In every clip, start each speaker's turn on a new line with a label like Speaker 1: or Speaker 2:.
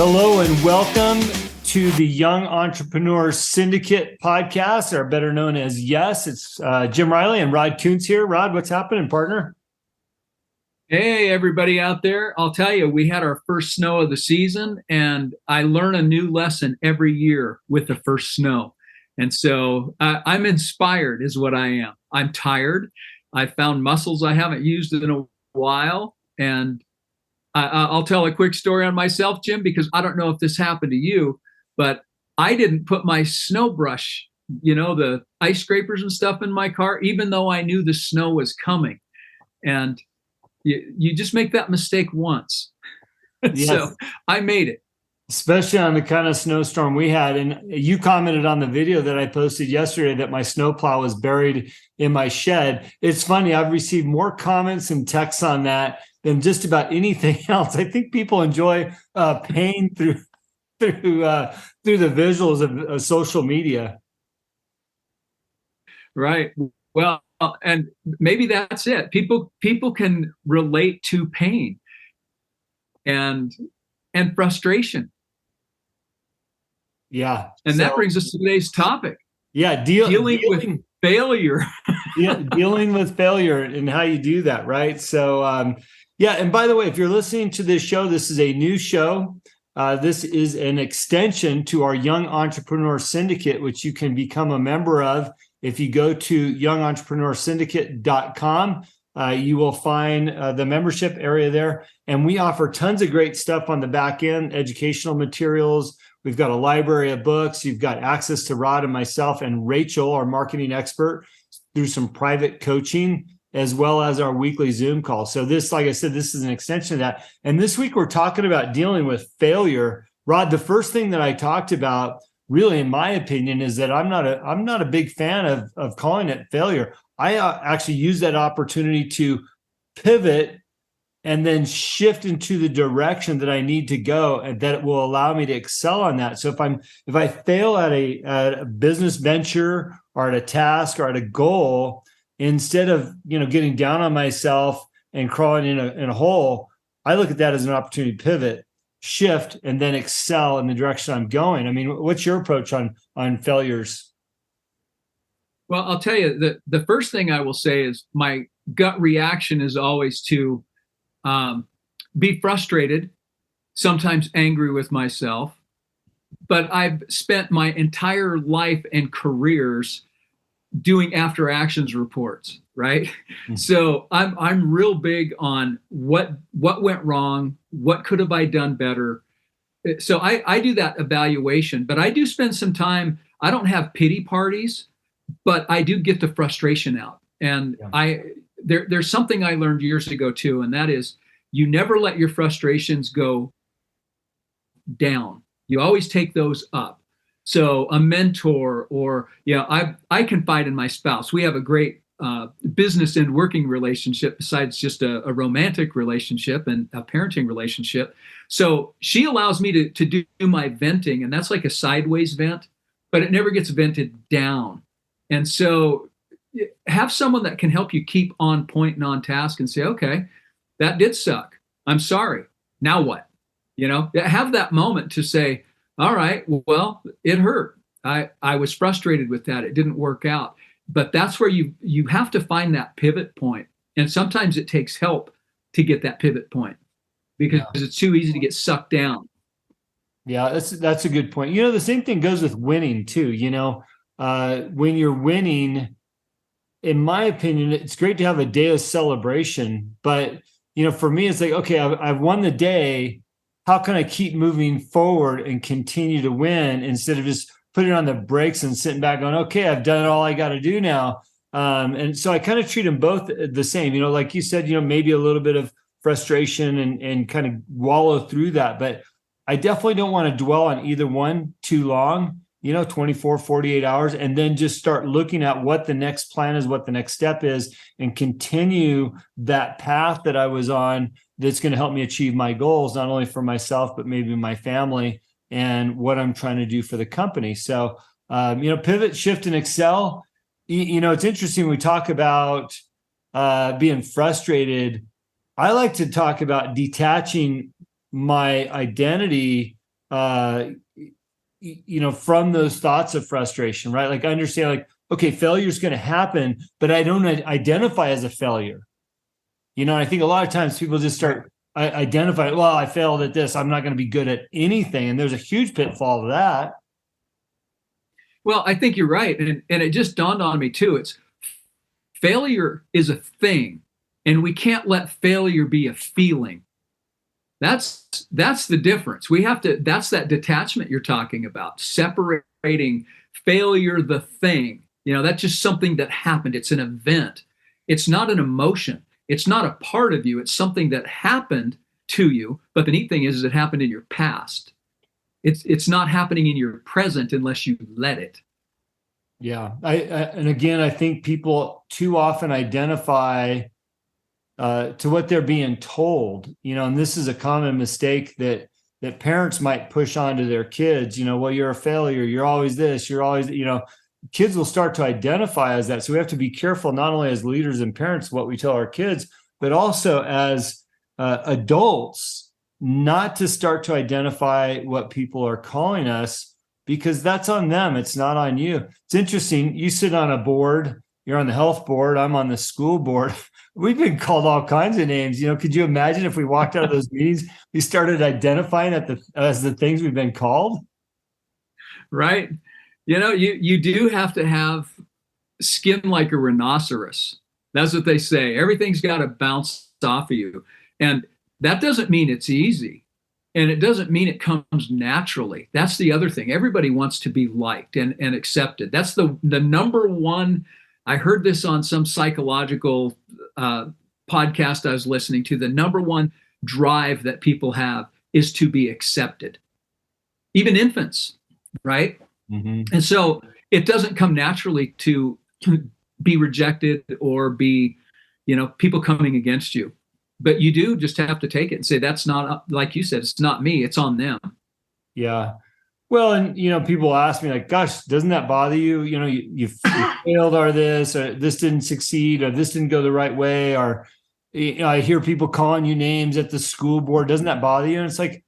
Speaker 1: Hello and welcome to the Young Entrepreneur Syndicate podcast, or better known as YES. It's Jim Riley and Rod Kuntz here. Rod, what's happening, partner?
Speaker 2: Hey, everybody out there. I'll tell you, we had our first snow of the season, and I learn a new lesson every year with the first snow. And so I'm inspired is what I am. I'm tired. I found muscles I haven't used in a while. And I'll tell a quick story on myself, Jim, because I don't know if this happened to you, but I didn't put my snow brush, the ice scrapers and stuff in my car, even though I knew the snow was coming. And you just make that mistake once. Yes. So I made it.
Speaker 1: Especially on the kind of snowstorm we had. And you commented on the video that I posted yesterday that my snowplow was buried in my shed. It's funny, I've received more comments and texts on that than just about anything else. I think people enjoy pain through the visuals of social media.
Speaker 2: Right. Well, and maybe that's it. People can relate to pain and frustration.
Speaker 1: Yeah.
Speaker 2: And that brings us to today's topic.
Speaker 1: Yeah.
Speaker 2: Dealing with failure.
Speaker 1: Yeah. Dealing with failure and how you do that. Right. So, yeah. And by the way, if you're listening to this show, this is a new show. This is an extension to our Young Entrepreneur Syndicate, which you can become a member of. If you go to youngentrepreneurs.syndicate.com, you will find the membership area there. And we offer tons of great stuff on the back end, educational materials. We've got a library of books. You've got access to Rod and myself and Rachel, our marketing expert, through some private coaching, as well as our weekly Zoom call. So this, like I said, this is an extension of that. And this week we're talking about dealing with failure. Rod, the first thing that I talked about, really, in my opinion, is that I'm not a big fan of calling it failure. I actually use that opportunity to pivot and then shift into the direction that I need to go, and that will allow me to excel on that. So if I fail at a business venture or at a task or at a goal, instead of getting down on myself and crawling in a hole, I look at that as an opportunity to pivot, shift, and then excel in the direction I'm going. I mean, what's your approach on failures?
Speaker 2: Well, I'll tell you, the first thing I will say is my gut reaction is always to be frustrated, sometimes angry with myself. But I've spent my entire life and careers doing after actions reports, right? Mm-hmm. So I'm real big on what went wrong, what could have I done better. So I do that evaluation, but I do spend some time. I don't have pity parties, but I do get the frustration out. And there's something I learned years ago too, and that is you never let your frustrations go down. You always take those up. So a mentor, or I confide in my spouse. We have a great business and working relationship besides just a romantic relationship and a parenting relationship. So she allows me to do my venting, and that's like a sideways vent, but it never gets vented down. And so have someone that can help you keep on point and on task and say, okay, that did suck. I'm sorry. Now what? Have that moment to say, all right, well, it hurt. I was frustrated with that. It didn't work out. But that's where you have to find that pivot point. And sometimes it takes help to get that pivot point because it's too easy to get sucked down.
Speaker 1: Yeah, that's a good point. The same thing goes with winning too. When you're winning, in my opinion, it's great to have a day of celebration. But, for me, it's like, okay, I've won the day. How can I keep moving forward and continue to win instead of just putting on the brakes and sitting back going, okay, I've done all I got to do now. And so I kind of treat them both the same, like you said, maybe a little bit of frustration and kind of wallow through that. But I definitely don't want to dwell on either one too long, 24, 48 hours, and then just start looking at what the next plan is, what the next step is, and continue that path that I was on that's going to help me achieve my goals, not only for myself, but maybe my family and what I'm trying to do for the company. So, pivot, shift, and excel. It's interesting. We talk about being frustrated. I like to talk about detaching my identity uh, from those thoughts of frustration, right? Like I understand, like, okay, failure is going to happen, but I don't identify as a failure. I think a lot of times people just start identifying, well, I failed at this, I'm not going to be good at anything. And there's a huge pitfall of that.
Speaker 2: Well, I think you're right. And it just dawned on me too. It's failure is a thing, and we can't let failure be a feeling. That's the difference. That's that detachment you're talking about, separating failure, the thing. That's just something that happened. It's an event. It's not an emotion. It's not a part of you. It's something that happened to you. But the neat thing is it happened in your past. It's not happening in your present unless you let it.
Speaker 1: Yeah. And again, I think people too often identify to what they're being told, and this is a common mistake that parents might push onto their kids, well, you're a failure. You're always this, you're always, kids will start to identify as that. So we have to be careful, not only as leaders and parents, what we tell our kids, but also as adults, not to start to identify what people are calling us, because that's on them. It's not on you. It's interesting. You sit on a board, you're on the health board, I'm on the school board. We've been called all kinds of names. Could you imagine if we walked out of those meetings, we started identifying as the things we've been called?
Speaker 2: Right. You do have to have skin like a rhinoceros. That's what they say. Everything's got to bounce off of you. And that doesn't mean it's easy. And it doesn't mean it comes naturally. That's the other thing. Everybody wants to be liked and accepted. That's the number one. I heard this on some psychological podcast I was listening to. The number one drive that people have is to be accepted. Even infants, right? Mm-hmm. And so it doesn't come naturally to be rejected or be, people coming against you. But you do just have to take it and say, that's not, like you said, it's not me, it's on them.
Speaker 1: Yeah. Well, and, people ask me like, gosh, doesn't that bother you? You failed or this didn't succeed, or this didn't go the right way. Or, I hear people calling you names at the school board. Doesn't that bother you? And it's like,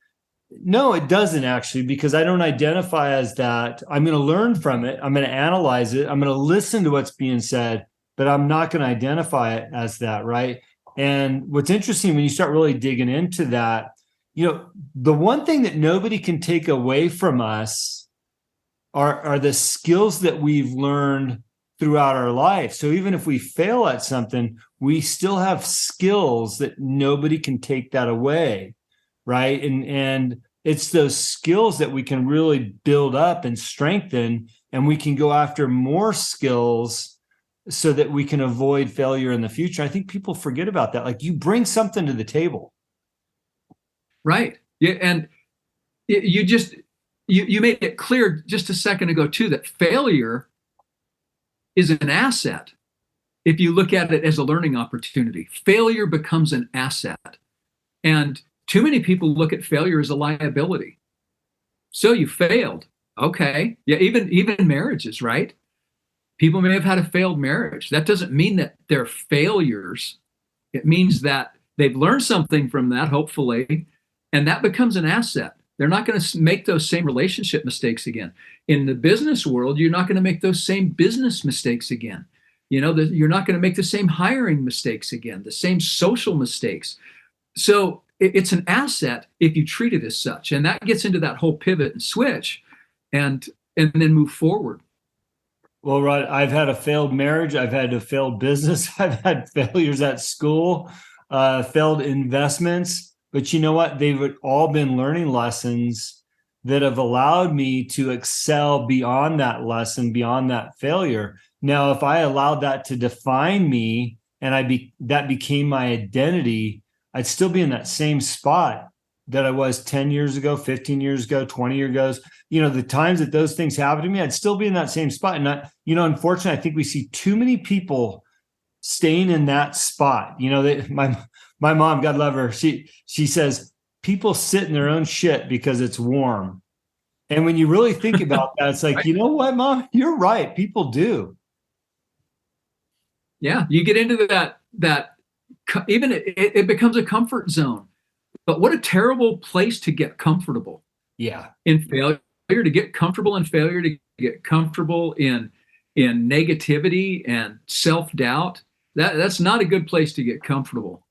Speaker 1: no, it doesn't actually, because I don't identify as that. I'm going to learn from it. I'm going to analyze it. I'm going to listen to what's being said, but I'm not going to identify it as that. Right. And what's interesting when you start really digging into that, the one thing that nobody can take away from us are the skills that we've learned throughout our life. So even if we fail at something, we still have skills that nobody can take that away. Right. And it's those skills that we can really build up and strengthen, and we can go after more skills so that we can avoid failure in the future. I think people forget about that. Like, you bring something to the table.
Speaker 2: Right. Yeah. And you made it clear just a second ago too, that failure is an asset. If you look at it as a learning opportunity, failure becomes an asset. And too many people look at failure as a liability. So you failed. Okay. Yeah. Even marriages, right? People may have had a failed marriage. That doesn't mean that they're failures. It means that they've learned something from that, hopefully, and that becomes an asset. They're not going to make those same relationship mistakes again. In the business world, you're not going to make those same business mistakes again. You're not going to make the same hiring mistakes again, the same social mistakes. So it's an asset if you treat it as such. And that gets into that whole pivot and switch and then move forward.
Speaker 1: Well, Rod, I've had a failed marriage. I've had a failed business. I've had failures at school, failed investments. But you know what? They've all been learning lessons that have allowed me to excel beyond that lesson, beyond that failure. Now, if I allowed that to define me and that became my identity, I'd still be in that same spot that I was 10 years ago, 15 years ago, 20 years ago. The times that those things happened to me, I'd still be in that same spot. And unfortunately, I think we see too many people staying in that spot. My mom, God love her, she says, people sit in their own shit because it's warm. And when you really think about that, it's like, right. You know what, Mom? You're right. People do.
Speaker 2: Yeah, you get into that even it becomes a comfort zone. But what a terrible place to get comfortable.
Speaker 1: Yeah.
Speaker 2: in failure, to get comfortable in failure, to get comfortable in negativity and self-doubt. That's not a good place to get comfortable.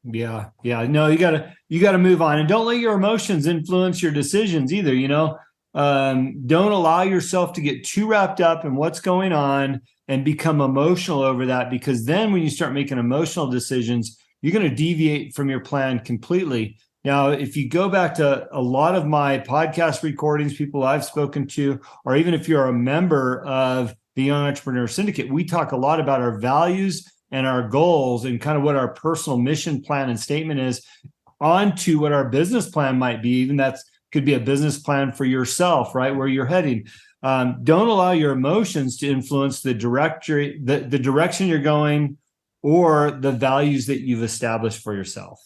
Speaker 1: Yeah. Yeah. No, you gotta move on, and don't let your emotions influence your decisions either. Don't allow yourself to get too wrapped up in what's going on and become emotional over that, because then when you start making emotional decisions, you're going to deviate from your plan completely. Now, if you go back to a lot of my podcast recordings, people I've spoken to, or even if you're a member of the Young Entrepreneur Syndicate, we talk a lot about our values and our goals and kind of what our personal mission, plan, and statement is, onto what our business plan might be. Even that's could be a business plan for yourself, right? Where you're heading. Don't allow your emotions to influence the direction you're going, or the values that you've established for yourself.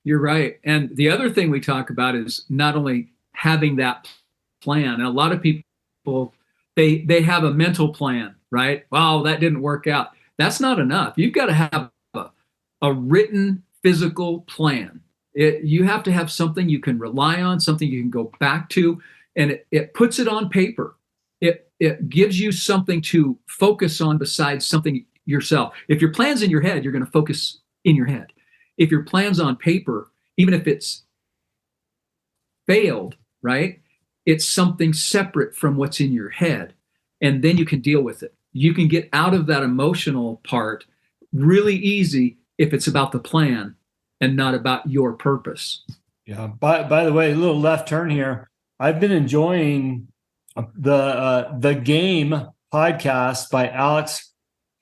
Speaker 2: You're right. And the other thing we talk about is not only having that plan. And a lot of people, they have a mental plan, right? Well, that didn't work out. That's not enough. You've got to have a written physical plan. You have to have something you can rely on, something you can go back to, and it puts it on paper. It gives you something to focus on besides something yourself. If your plan's in your head, you're going to focus in your head. If your plan's on paper, even if it's failed, right? It's something separate from what's in your head. And then you can deal with it. You can get out of that emotional part really easy if it's about the plan and not about your purpose.
Speaker 1: Yeah. By the way, a little left turn here. I've been enjoying the Game podcast by Alex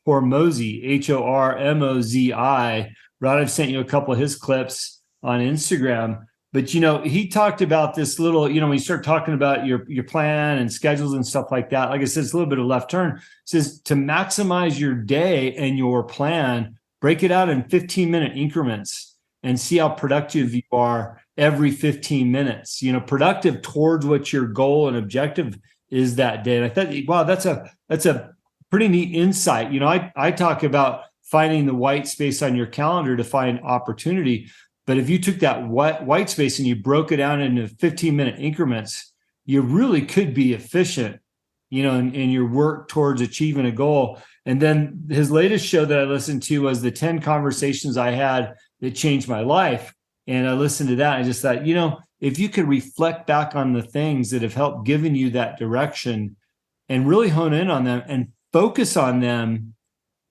Speaker 1: Hormozi, Hormozi. Rod, I've sent you a couple of his clips on Instagram. But he talked about this little, when you start talking about your plan and schedules and stuff like that. Like I said, it's a little bit of left turn. It says to maximize your day and your plan, break it out in 15-minute increments and see how productive you are every 15 minutes. Productive towards what your goal and objective is that day. And I thought, wow, that's a pretty neat insight. I talk about finding the white space on your calendar to find opportunity. But if you took that white space and you broke it down into 15-minute increments, you really could be efficient, in your work towards achieving a goal. And then his latest show that I listened to was the 10 conversations I had that changed my life. And I listened to that and I just thought, if you could reflect back on the things that have helped giving you that direction and really hone in on them and focus on them,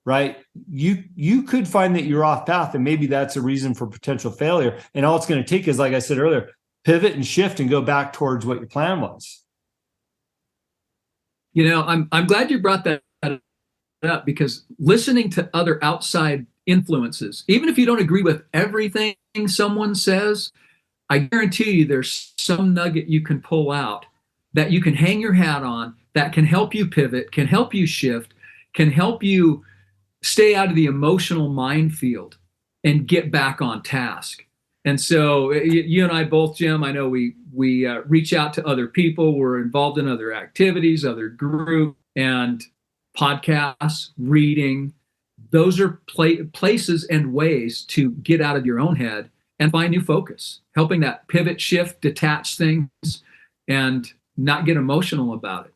Speaker 1: right? You could find that you're off path, and maybe that's a reason for potential failure. And all it's going to take is, like I said earlier, pivot and shift and go back towards what your plan was.
Speaker 2: I'm glad you brought that up, because listening to other outside influences, even if you don't agree with everything someone says, I guarantee you there's some nugget you can pull out that you can hang your hat on, that can help you pivot, can help you shift, can help you stay out of the emotional minefield and get back on task. And so you and I both, Jim, I know we reach out to other people. We're involved in other activities, other groups, and podcasts, reading. Those are places and ways to get out of your own head and find new focus, helping that pivot, shift, detach things, and not get emotional about it.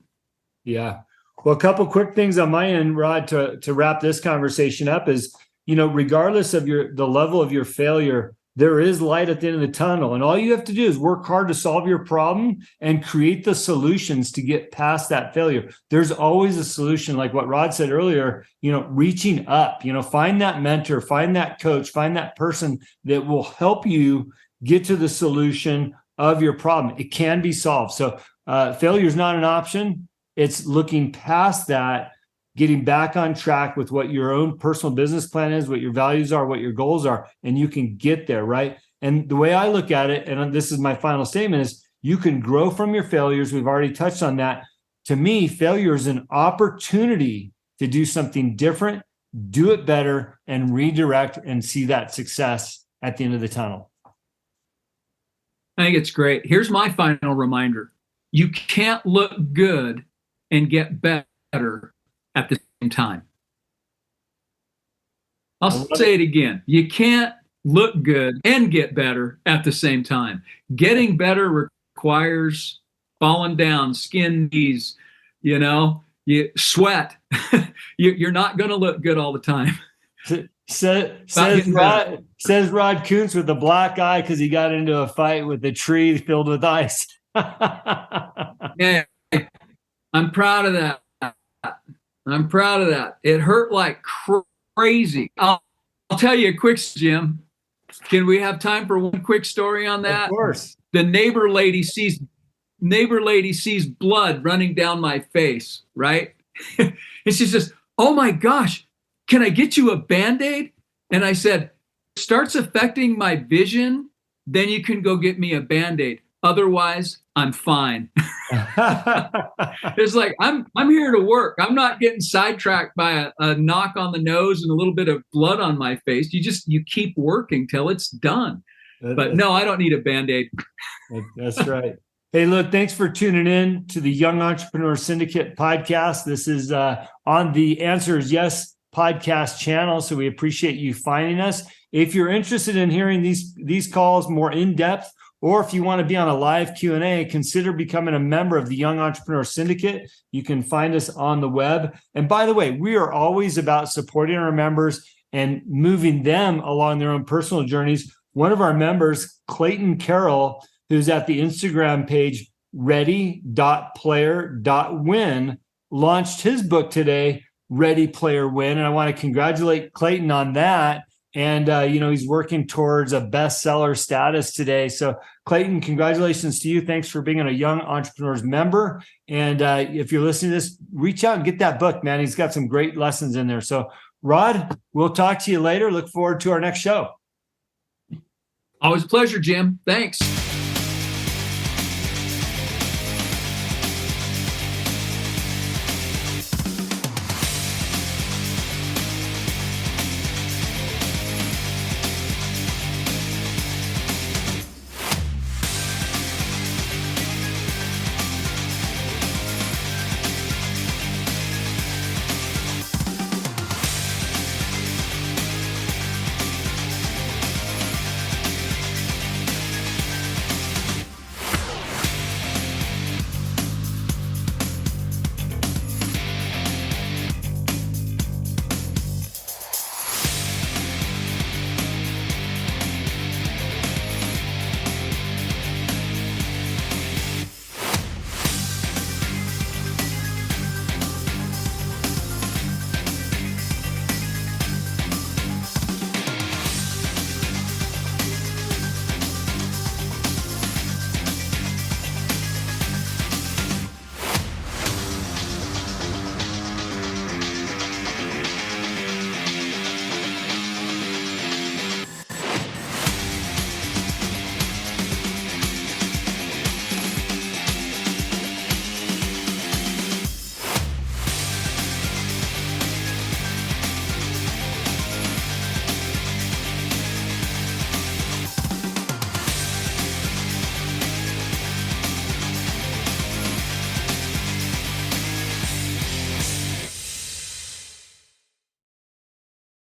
Speaker 1: Yeah. Well, a couple quick things on my end, Rod, to wrap this conversation up is, regardless of the level of your failure, there is light at the end of the tunnel. And all you have to do is work hard to solve your problem and create the solutions to get past that failure. There's always a solution, like what Rod said earlier, reaching up, find that mentor, find that coach, find that person that will help you get to the solution of your problem. It can be solved. So failure is not an option. It's looking past that, getting back on track with what your own personal business plan is, what your values are, what your goals are, and you can get there, right? And the way I look at it, and this is my final statement, is you can grow from your failures. We've already touched on that. To me, failure is an opportunity to do something different, do it better, and redirect and see that success at the end of the tunnel.
Speaker 2: I think it's great. Here's my final reminder. You can't look good and get better at the same time. I'll say it again. You can't look good and get better at the same time. Getting better requires falling down, skin knees, you sweat. You're not going to look good all the time.
Speaker 1: Says Rod Kuntz with a black eye because he got into a fight with a tree filled with ice.
Speaker 2: Yeah, I'm proud of that. I'm proud of that. It hurt like crazy. I'll tell you a quick, Jim. Can we have time for one quick story on that?
Speaker 1: Of course.
Speaker 2: The neighbor lady sees blood running down my face, right? And she says, "Oh my gosh, can I get you a Band-Aid?" And I said, "Starts affecting my vision, then you can go get me a Band-Aid. Otherwise, I'm fine." It's like, I'm here to work. I'm not getting sidetracked by a knock on the nose and a little bit of blood on my face. You keep working till it's done. But no, I don't need a Band-Aid.
Speaker 1: That's right. Hey, look, thanks for tuning in to the Young Entrepreneur Syndicate podcast. This is on the Answer is Yes podcast channel, so we appreciate you finding us. If you're interested in hearing these calls more in depth, or if you want to be on a live Q&A, consider becoming a member of the Young Entrepreneur Syndicate. You can find us on the web. And by the way, we are always about supporting our members and moving them along their own personal journeys. One of our members, Clayton Carroll, who's at the Instagram page ready.player.win, launched his book today, Ready Player Win. And I want to congratulate Clayton on that. And, he's working towards a bestseller status today. So, Clayton, congratulations to you. Thanks for being a Young Entrepreneurs member. And if you're listening to this, reach out and get that book, man. He's got some great lessons in there. So, Rod, we'll talk to you later. Look forward to our next show.
Speaker 2: Always a pleasure, Jim. Thanks.